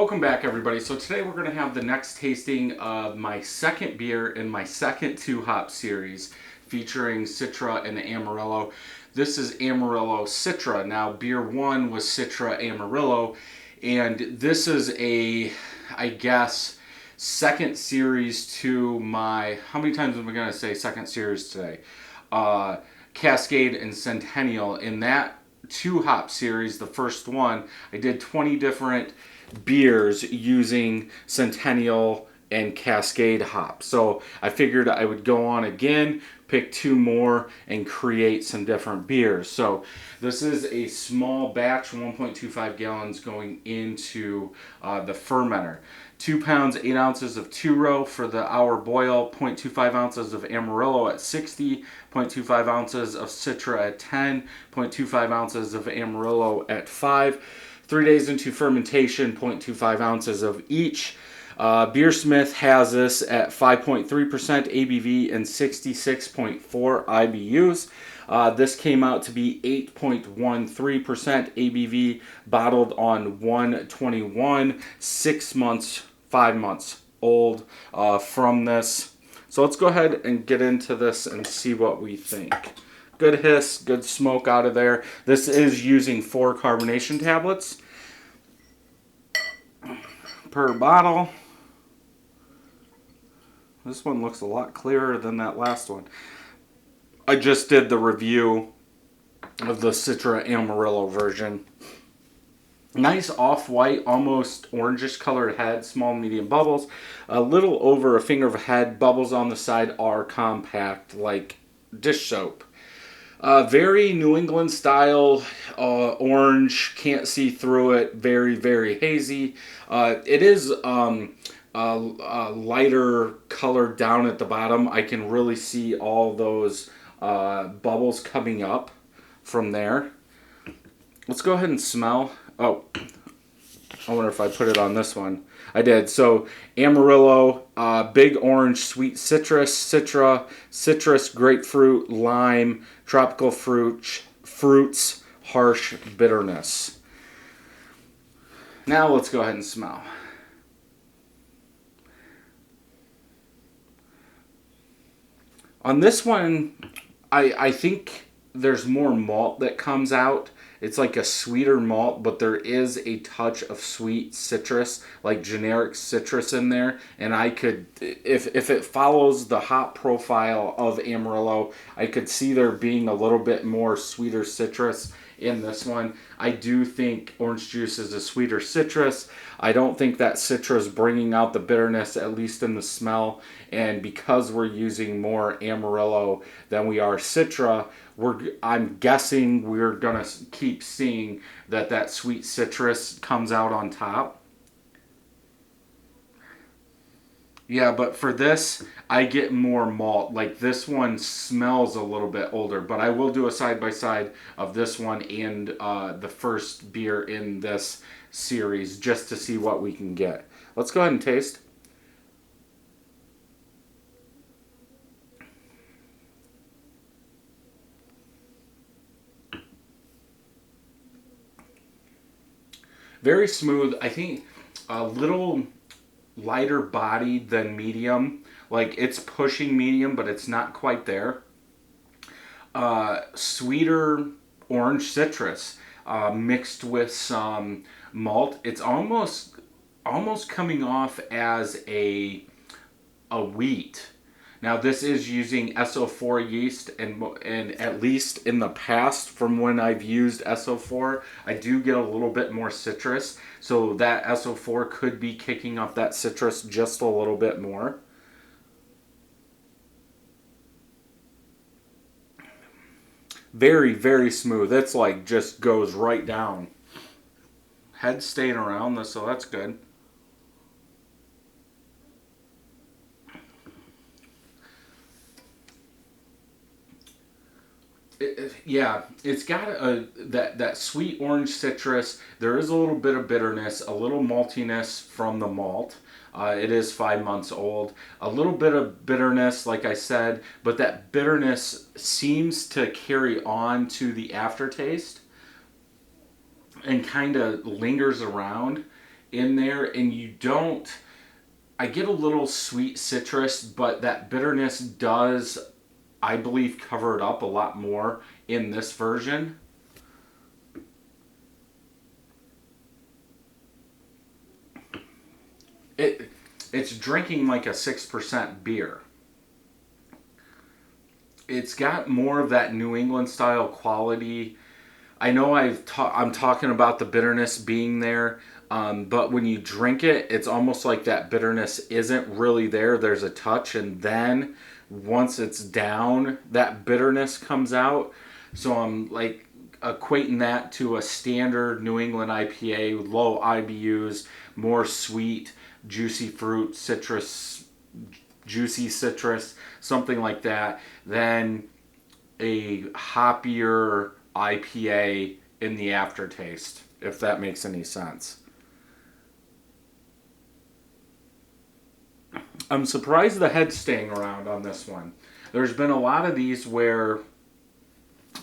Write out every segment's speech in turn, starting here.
Welcome back, everybody. So today we're going to have the next tasting of my second beer in my second two-hop series featuring Citra and Amarillo. This is Amarillo Citra. Now, beer one was Citra Amarillo, and this is I guess, second series to my, how many times am I going to say second series today? Cascade and Centennial. In that two-hop series, the first one, I did 20 different beers using Centennial and Cascade hops. So I figured I would go on again, pick two more, and create some different beers. So this is a small batch, 1.25 gallons going into the fermenter. 2 pounds, 8 ounces of two-row for the hour boil, 0.25 ounces of Amarillo at 60, 0.25 ounces of Citra at 10, 0.25 ounces of Amarillo at 5. 3 days into fermentation, 0.25 ounces of each. Beersmith has this at 5.3% ABV and 66.4 IBUs. This came out to be 8.13% ABV, bottled on 1/21, 6 months, 5 months old from this. So let's go ahead and get into this and see what we think. Good hiss, good smoke out of there. This is using 4 carbonation tablets per bottle. This one looks a lot clearer than that last one. I just did the review of the Citra Amarillo version. Nice off-white, almost orangish colored head, small medium bubbles. A little over a finger of a head. Bubbles on the side are compact, like dish soap. Very New England style, orange, can't see through it, very, very hazy. It is lighter color down at the bottom. I can really see all those bubbles coming up from there. Let's go ahead and smell. Oh, I wonder if I put it on this one. I did. So Amarillo, big orange, sweet citrus, Citra, citrus, grapefruit, lime, tropical fruits, harsh bitterness. Now let's go ahead and smell. On this one, I think there's more malt that comes out. It's like a sweeter malt, but there is a touch of sweet citrus, like generic citrus in there. And I could, if it follows the hop profile of Amarillo, I could see there being a little bit more sweeter citrus in this one. I do think orange juice is a sweeter citrus. I don't think that citrus bringing out the bitterness, at least in the smell. And because we're using more Amarillo than we are Citra, I'm guessing we're gonna keep seeing that sweet citrus comes out on top. Yeah, but for this, I get more malt. Like, this one smells a little bit older, but I will do a side-by-side of this one and the first beer in this series just to see what we can get. Let's go ahead and taste. Very smooth. I think a little lighter bodied than medium. Like, it's pushing medium, but it's not quite there. Sweeter orange citrus mixed with some malt. It's almost coming off as a wheat. Now, this is using S04 yeast, and at least in the past, from when I've used S04, I do get a little bit more citrus. So that S04 could be kicking up that citrus just a little bit more. Very, very smooth. It's like just goes right down. Head staying around this, so that's good. Yeah, it's got that sweet orange citrus. There is a little bit of bitterness, a little maltiness from the malt. It is 5 months old. A little bit of bitterness, like I said, but that bitterness seems to carry on to the aftertaste and kind of lingers around. in there, and you don't, I get a little sweet citrus, but that bitterness does, I believe, cover it up a lot more in this version. It's drinking like a 6% beer. It's got more of that New England style quality. I know I'm talking about the bitterness being there, but when you drink it, it's almost like that bitterness isn't really there. There's a touch, and then once it's down, that bitterness comes out. So I'm like equating that to a standard New England IPA, low IBUs, more sweet, juicy fruit, citrus, juicy citrus, something like that, than a hoppier IPA in the aftertaste, if that makes any sense. I'm surprised the head's staying around on this one. There's been a lot of these where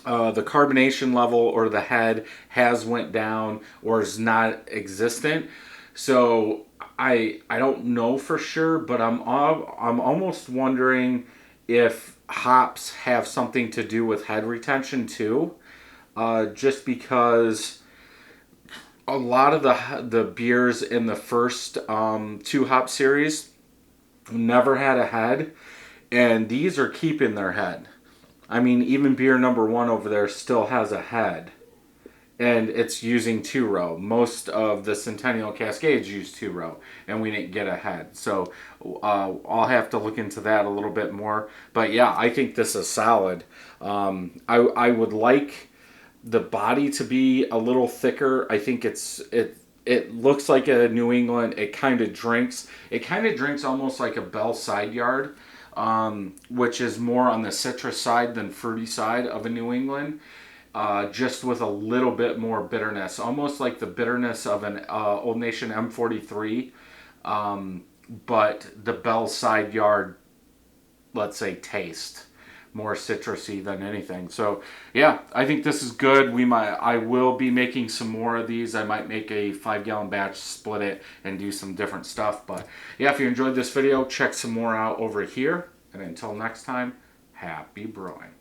the carbonation level or the head has went down or is not existent. So I don't know for sure, but I'm almost wondering if hops have something to do with head retention too. Just because a lot of the beers in the first two hop series never had a head, and these are keeping their head. I mean, even beer number one over there still has a head, and it's using 2-row. Most of the Centennial Cascades use 2-row, and we didn't get a head. So I'll have to look into that a little bit more. But yeah, I think this is solid. I would like the body to be a little thicker. I think it looks like a New England. It kind of drinks. It kind of drinks almost like a Bell Side Yard, which is more on the citrus side than fruity side of a New England. Just with a little bit more bitterness, almost like the bitterness of an Old Nation M43, but the Bell Side Yard, let's say, taste. More citrusy than anything. So yeah, I think this is good. I will be making some more of these. I might make a 5-gallon batch, split it, and do some different stuff. But yeah, if you enjoyed this video, check some more out over here. And until next time, happy brewing.